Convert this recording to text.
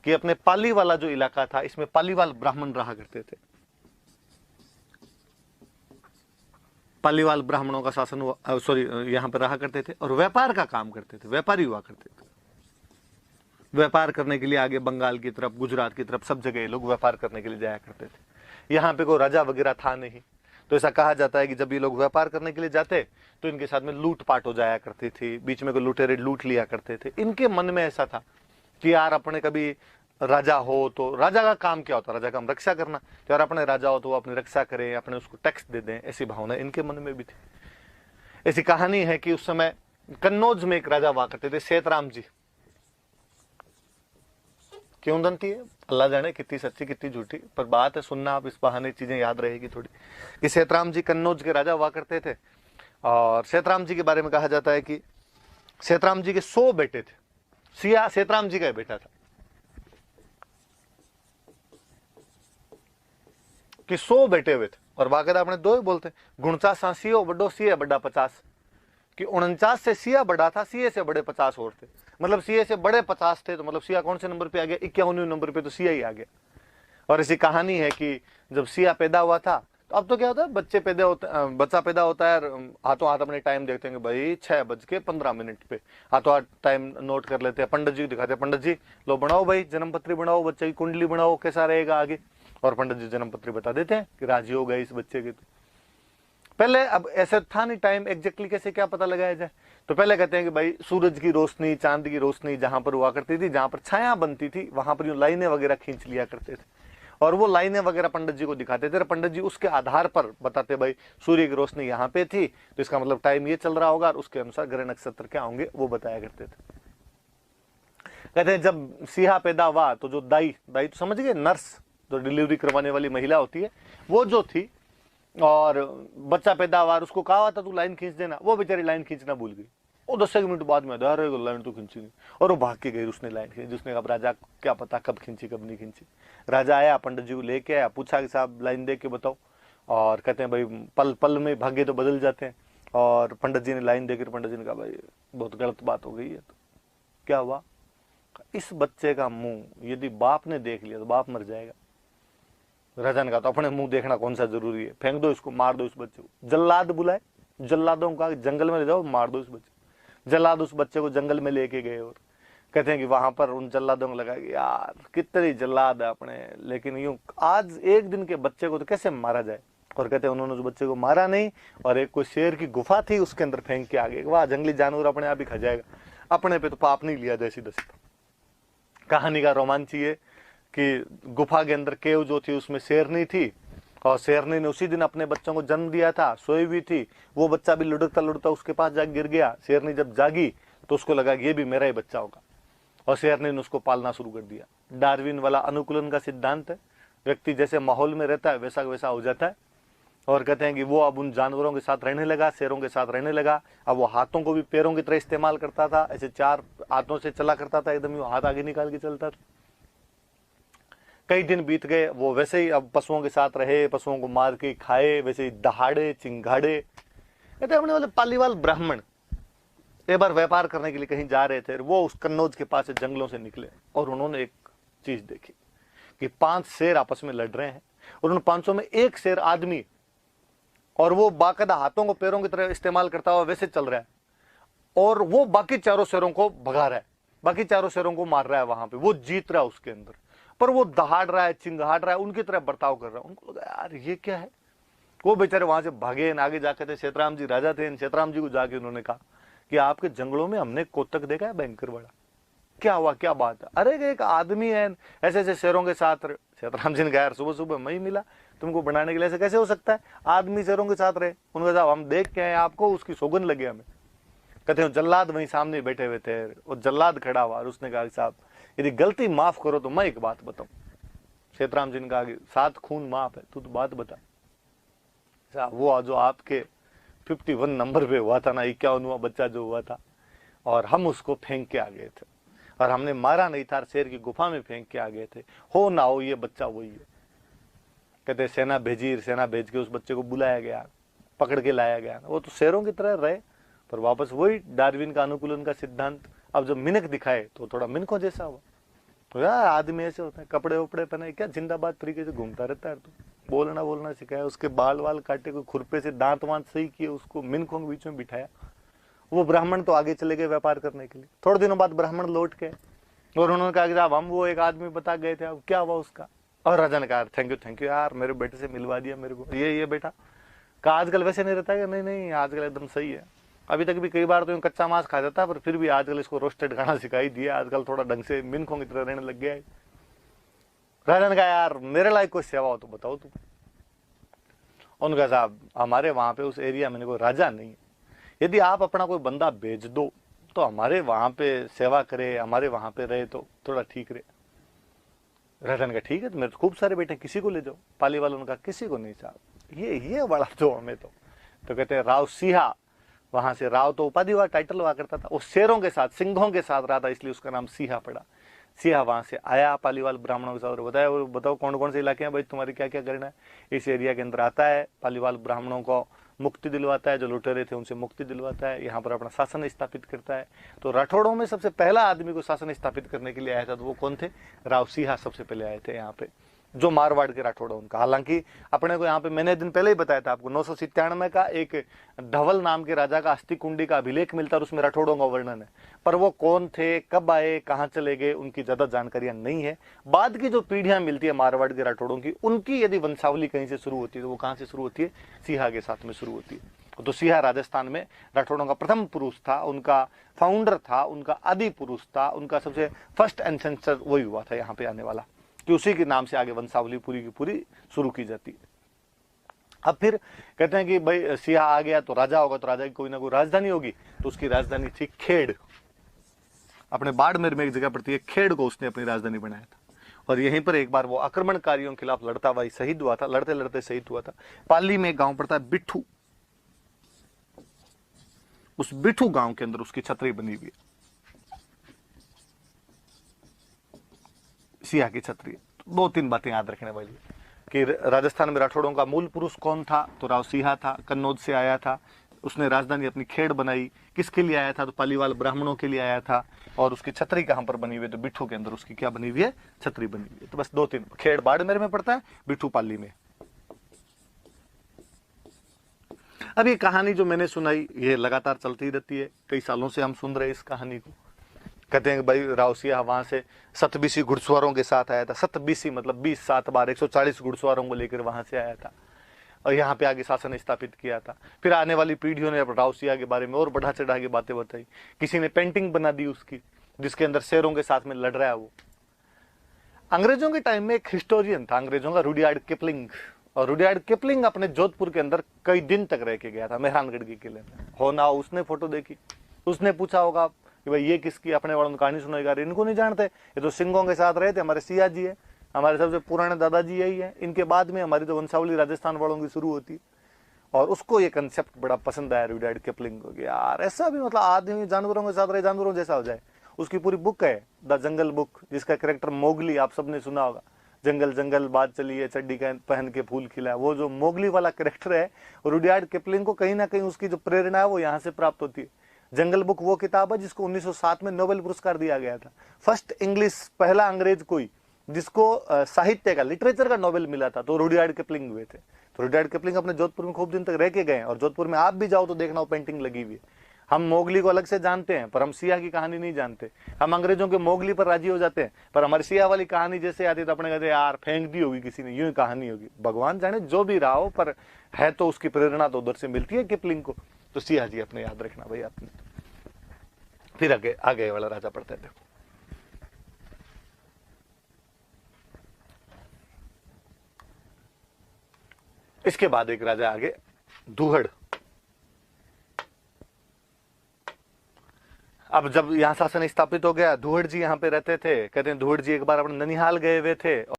कि अपने पाली वाला जो इलाका था, इसमें पालीवाल ब्राह्मण रहा करते थे। पालीवाल ब्राह्मणों का शासन हुआ, सॉरी, यहाँ पर रहा करते थे और व्यापार का काम करते थे, व्यापारी हुआ करते थे। व्यापार करने के लिए आगे बंगाल की तरफ, गुजरात की तरफ, सब जगह लोग व्यापार करने के लिए जाया करते थे। यहाँ पे कोई राजा वगैरह था नहीं, तो ऐसा कहा जाता है कि जब ये लोग व्यापार करने के लिए जाते तो इनके साथ में लूट पाट हो जाया करती थी, बीच में कोई लुटेरे लूट लिया करते थे। इनके मन में ऐसा था कि यार अपने कभी राजा हो तो राजा का काम क्या होता है, राजा का काम रक्षा करना, तो यार अपने राजा हो तो वो अपनी रक्षा करें, अपने उसको टैक्स दे दें, ऐसी भावना इनके मन में भी थी। ऐसी कहानी है कि उस समय कन्नौज में एक राजा हुआ करते थे, सेतराम जी। क्यों दंती है, अल्लाह जाने कितनी सच्ची कितनी झूठी, पर बात है सुनना, आप इस बहाने चीजें याद रहेगी थोड़ी। कि सेतराम जी कन्नौज के राजा हुआ करते थे और सेतराम जी के बारे में कहा जाता है कि सेतराम जी के 100 बेटे थे। सिया सेतराम जी का बेटा था कि 100 बेटे हुए थे और बाकायदा अपने दो ही बोलते, गुणचा सा सियो बड़ो सिया बड़ा 50, कि 49 से सिया बड़ा था, सीए से बड़े 50 और थे। मतलब सीए से बड़े 50 थे, तो मतलब सिया कौन से नंबर पे आ गया, 51वें नंबर पे तो सिया ही आ गया। और ऐसी कहानी है कि जब सिया पैदा हुआ था, तो अब तो क्या होता है, बच्चा पैदा होता है, हाथों हाथ अपने टाइम देखते हैं कि भाई 6:15 पे हाथों हाथ टाइम नोट कर लेते हैं, पंडित जी दिखाते हैं, पंडित जी लो बनाओ भाई जन्मपत्री बनाओ, बच्चे की कुंडली बनाओ, कैसा रहेगा आगे, और पंडित जी जन्मपत्री बता देते हैं कि राजी हो गए इस बच्चे के। तो पहले अब ऐसा था नहीं टाइम एग्जैक्टली कैसे क्या पता लगाया जाए, तो पहले कहते हैं कि भाई सूरज की रोशनी, चांद की रोशनी जहां पर हुआ करती थी, जहां पर छाया बनती थी, वहां पर यूं लाइनें वगैरह खींच लिया करते थे और वो लाइनें वगैरह पंडित जी को दिखाते थे। पंडित जी उसके आधार पर बताते भाई सूर्य की रोशनी यहाँ पे थी तो इसका मतलब टाइम ये चल रहा होगा, और उसके अनुसार ग्रह नक्षत्र क्या होंगे वो बताया करते थे। कहते हैं जब सिया पैदा हुआ तो जो दाई दाई तो समझ गए, नर्स जो डिलीवरी करवाने वाली महिला होती है, वो जो थी, और बच्चा पैदा हुआ, उसको कहा था तू लाइन खींच देना, वो बेचारी लाइन खींचना भूल गई। वो 10 मिनट बाद में अरे लाइन तो खींची नहीं, और वो भाग के गई, उसने लाइन खींची। उसने कहा राजा क्या पता कब खींची कब नहीं खींची। राजा आया, पंडित जी को लेके आया, पूछा कि साहब लाइन दे के बताओ, और कहते हैं भाई पल पल में भाग्य तो बदल जाते हैं। और पंडित जी ने लाइन देकर पंडित जी ने कहा भाई बहुत गलत बात हो गई है। तो क्या हुआ, इस बच्चे का मुंह यदि बाप ने देख लिया तो बाप मर जाएगा। राजा ने कहा तो अपने मुंह देखना कौन सा जरूरी है, फेंक दो इसको, मार दो इस बच्चे को। जल्लाद बुलाए, जल्लादों को कहा जंगल में ले जाओ, मार दो इस बच्चे। जल्लाद उस बच्चे को जंगल में लेके गए और कहते हैं कि वहां पर उन जल्लादों को लगा कि यार कितनी जल्लाद है अपने, लेकिन यूं आज एक दिन के बच्चे को तो कैसे मारा जाए। और कहते हैं उन्होंने उस बच्चे को मारा नहीं, और एक कोई शेर की गुफा थी उसके अंदर फेंक के आगे, वाह जंगली जानवर अपने आप ही खा जाएगा, अपने पे तो पाप नहीं लिया जाए सीधा सीधा। कहानी का रोमांच ये कि गुफा के अंदर केव जो थी उसमें शेरनी थी, और शेरनी ने उसी दिन अपने बच्चों को जन्म दिया था, सोई हुई थी। वो बच्चा भी लुढ़कता लुढ़कता उसके पास जाके गिर गया। शेरनी जब जागी तो उसको लगा कि ये भी मेरा ही बच्चा होगा, और शेरनी ने उसको पालना शुरू कर दिया। डार्विन वाला अनुकूलन का सिद्धांत है, व्यक्ति जैसे माहौल में रहता है वैसा वैसा हो जाता है। और कहते हैं कि वो अब उन जानवरों के साथ रहने लगा, शेरों के साथ रहने लगा। अब वो हाथों को भी पैरों की तरह इस्तेमाल करता था, ऐसे 4 हाथों से चला करता था, एकदम हाथ आगे निकाल के चलता था। कई दिन बीत गए, वो वैसे ही अब पशुओं के साथ रहे, पशुओं को मार के खाए, वैसे ही दहाड़े चिंगाड़े। कहते अपने वाले पालीवाल ब्राह्मण एक बार व्यापार करने के लिए कहीं जा रहे थे, वो उस कन्नौज के पास से जंगलों से निकले और उन्होंने एक चीज देखी कि 5 शेर आपस में लड़ रहे हैं, और उन 500 में एक शेर आदमी, और वो बाकायदा हाथों को पैरों की तरह इस्तेमाल करता हुआ वैसे चल रहा है, और वो बाकी चारों शेरों को भगा रहा है, बाकी चारों शेरों को मार रहा है। वहां पे वो जीत रहा है उसके अंदर, पर वो दहाड़ रहा है, चिंगाड़ रहा है, उनकी तरह बर्ताव कर रहा है। उनको लगा यार ये क्या है। वो बेचारे वहां से भागे, आगे जाके थे, सेतराम जी राजा थे, सेतराम जी को जाके उन्होंने कहा कि आपके जंगलों में हमने कोतक देखा है भयंकर बड़ा, क्या हुआ क्या बात है। अरे एक आदमी है ऐसे ऐसे शेरों के साथ। सेतराम जी ने कहा यार सुबह सुबह मैं ही मिला तुमको बनाने के लिए, ऐसे कैसे हो सकता है, आदमी शेरों के साथ रहे। उन्होंने कहा हम देख के आए आपको, उसकी सौगंध लगे हमें। कहते हैं जल्लाद वहीं सामने बैठे हुए थे, और जल्लाद खड़ा हुआ और उसने कहा साहब यदि गलती माफ करो तो मैं एक बात बताऊं। सेतराम जी ने कहा कि 7 खून माफ है, तू तो बात बता। साहब वो जो आपके 51 नंबर पे हुआ था ना, 51वां बच्चा जो हुआ था, और हम उसको फेंक के आ गए थे, और हमने मारा नहीं था, शेर की गुफा में फेंक के आ गए थे। हो ना हो ये बच्चा वही है। कहते सेना भेजी, सेना भेज के उस बच्चे को बुलाया गया, पकड़ के लाया गया। वो तो शेरों की तरह रहे, पर वापस वही डार्विन का अनुकूलन का सिद्धांत। अब जब मिनक दिखाए तो थोड़ा मिनकों जैसा हुआ। तो यार आदमी ऐसे होता है, कपड़े वपड़े पहने क्या जिंदाबाद तरीके से घूमता रहता है। तो बोलना बोलना सिखाया, उसके बाल वाल काटे, कोई खुरपे से दांत वांत सही किए, उसको मिनखों के बीच में बिठाया। वो ब्राह्मण तो आगे चले गए व्यापार करने के लिए। थोड़े दिनों बाद ब्राह्मण लौट गए और उन्होंने कहा कि साहब हम वो एक आदमी बता गए थे, अब क्या हुआ उसका। और राजा ने कहा थैंक यू यार, मेरे बेटे से मिलवा दिया मेरे को, ये बेटा कहा आजकल वैसे नहीं रहता है। नहीं नहीं, आजकल एकदम सही है। अभी तक भी कई बार तो कच्चा मांस खा जाता है, पर फिर भी आजकल इसको रोस्टेड खाना सिखाई दिया, आजकल थोड़ा ढंग से मिनखों की तरह रहने लग गया है। राजा ने कहा यार मेरे लायक कोई सेवा हो तो बताओ तुम। उनका साहब हमारे वहां पे उस एरिया में कोई राजा नहीं है, यदि आप अपना कोई बंदा भेज दो तो हमारे वहां पे सेवा करे, हमारे वहां पे रहे तो थोड़ा ठीक रहे। राजा ने कहा ठीक है, तो मेरे तो खूब सारे बेटे, किसी को ले जाओ। पाली वालों ने कहा किसी को नहीं साहब, ये बड़ा दो हमें तो कहते हैं राव सिहा। वहां से राव तो उपाधि हुआ, टाइटल हुआ करता था। वो शेरों के साथ, सिंहों के साथ रहा था, इसलिए उसका नाम सिहा पड़ा। सिहा वहां से आया पालीवाल ब्राह्मणों के साथ, बताया बताओ कौन कौन से इलाके हैं भाई, तुम्हारे क्या क्या करना है। इस एरिया के अंदर आता है, पालीवाल ब्राह्मणों को मुक्ति दिलवाता है, जो लुटेरे थे उनसे मुक्ति दिलवाता है, यहाँ पर अपना शासन स्थापित करता है। तो राठौड़ों में सबसे पहला आदमी को शासन स्थापित करने के लिए आया था, तो वो कौन थे? राव सिहा सबसे पहले आए थे यहाँ पे, जो मारवाड़ के राठौड़ उनका। हालांकि अपने को यहाँ पे मैंने दिन पहले ही बताया था आपको, 997 का एक धवल नाम के राजा का अस्थि कुंडी का अभिलेख मिलता है और उसमें राठौड़ों का वर्णन है, पर वो कौन थे, कब आए, कहाँ चले गए, उनकी ज्यादा जानकारियां नहीं है। बाद की जो पीढ़ियां मिलती है मारवाड़ के राठौड़ों की, उनकी यदि वंशावली कहीं से शुरू होती है तो वो कहाँ से शुरू होती है? सिहा के साथ में शुरू होती है। तो सिहा राजस्थान में राठौड़ों का प्रथम पुरुष था, उनका फाउंडर था, उनका आदि पुरुष था, उनका सबसे फर्स्ट एंसेस्टर वही हुआ था यहाँ पे आने वाला, कि उसी के नाम से आगे वंशावली पूरी की पूरी शुरू की जाती है। अब फिर कहते हैं कि भाई सिहा आ गया तो राजा होगा, तो राजा की कोई ना कोई राजधानी होगी, तो उसकी राजधानी थी खेड़। अपने बाड़मेर में एक जगह पड़ती है खेड़ को उसने अपनी राजधानी बनाया था। और यहीं पर एक बार वो आक्रमणकारियों के खिलाफ लड़ता हुआ शहीद हुआ था, लड़ते लड़ते शहीद हुआ था। पाली में एक गांव पड़ता है बिठू, उस बिठू गांव के अंदर उसकी छतरी बनी हुई है, सिहा की छतरी। दो तीन बातें याद रखने वाली कि राजस्थान में राठौड़ों का मूल पुरुष कौन था, तो राव सिहा था, कन्नौज से आया था। उसने राजधानी अपनी खेड़ बनाई। किसके लिए आया था? तो पालीवाल ब्राह्मणों के लिए आया था। और उसकी छतरी कहां पर बनी हुई है? तो बिठू के अंदर उसकी क्या बनी हुई है? छतरी बनी हुई है। तो बस दो तीन, खेड़ बाड़मेर में पड़ता है, बिठू पाली में। अब ये कहानी जो मैंने सुनाई ये लगातार चलती रहती है, कई सालों से हम सुन रहे इस कहानी को। कहते हैं कि भाई राव सिहा वहां से 720 घुड़सवारों के साथ आया था। 720 मतलब 20 7 बार 140 घुड़सवारों को लेकर वहां से आया था और यहाँ पे आगे शासन स्थापित किया था। फिर आने वाली पीढ़ियों ने राव सिहा के बारे में और बढ़ा चढ़ा के बातें बताई। किसी ने पेंटिंग बना दी उसकी, जिसके अंदर शेरों के साथ में लड़ रहा है वो। अंग्रेजों के टाइम में एक हिस्टोरियन था अंग्रेजों का, रुडयार्ड किपलिंग। और रुडयार्ड किपलिंग अपने जोधपुर के अंदर कई दिन तक रह के गया था, मेहरानगढ़ के किले में। हो ना उसने फोटो देखी, उसने पूछा होगा कि भाई ये किसकी, अपने वालों ने कहानी सुनाई, इनको नहीं जानते, ये तो सिंहों के साथ रहे थे, हमारे सिया जी है, हमारे सबसे पुराने दादाजी यही है, इनके बाद में हमारी तो वंशावली राजस्थान वालों की शुरू होती। और उसको ये कंसेप्ट बड़ा पसंद आया रुडयार्ड किपलिंग को, यार ऐसा भी मतलब आदमी जानवरों के साथ रहे, जानवरों जैसा हो जाए। उसकी पूरी बुक है द जंगल बुक, जिसका कैरेक्टर मोगली आप सबने सुना होगा। जंगल जंगल बात चली है, चड्डी पहन के फूल खिला, वो जो मोगली वाला कैरेक्टर है, रुडयार्ड किपलिंग को कहीं ना कहीं उसकी जो प्रेरणा है वो यहाँ से प्राप्त होती है। जंगल बुक वो किताब है जिसको 1907 में नोबेल पुरस्कार दिया गया था। फर्स्ट इंग्लिश, पहला अंग्रेज कोई जिसको साहित्य का, लिटरेचर का नोबेल मिला था, तो रुडयार्ड किपलिंग हुए थे। तो रुडयार्ड किपलिंग अपने जोधपुर में खूब दिन तक रह के गए, और जोधपुर में आप भी जाओ तो देखना वो पेंटिंग लगी हुई है। हम मोगली को अलग से जानते हैं, पर हम सिया की कहानी नहीं जानते। हम अंग्रेजों के मोगली पर राजी हो जाते हैं, पर हमारी सिया वाली कहानी जैसे आती तो अपने कहते यार फेंक दी होगी किसी ने, यूं ही कहानी होगी। भगवान जाने जो भी रहा हो, पर है तो उसकी प्रेरणा तो उधर से मिलती है किपलिंग को। तो सिया जी अपने याद रखना भाई आपने। फिर आगे वाला राजा पढ़ते थे। इसके बाद एक राजा आगे, दुहड़। अब जब यहाँ शासन स्थापित हो गया, दुहड़ जी यहाँ पे रहते थे। कहते हैं दुहड़ जी एक बार अपने ननिहाल गए हुए थे।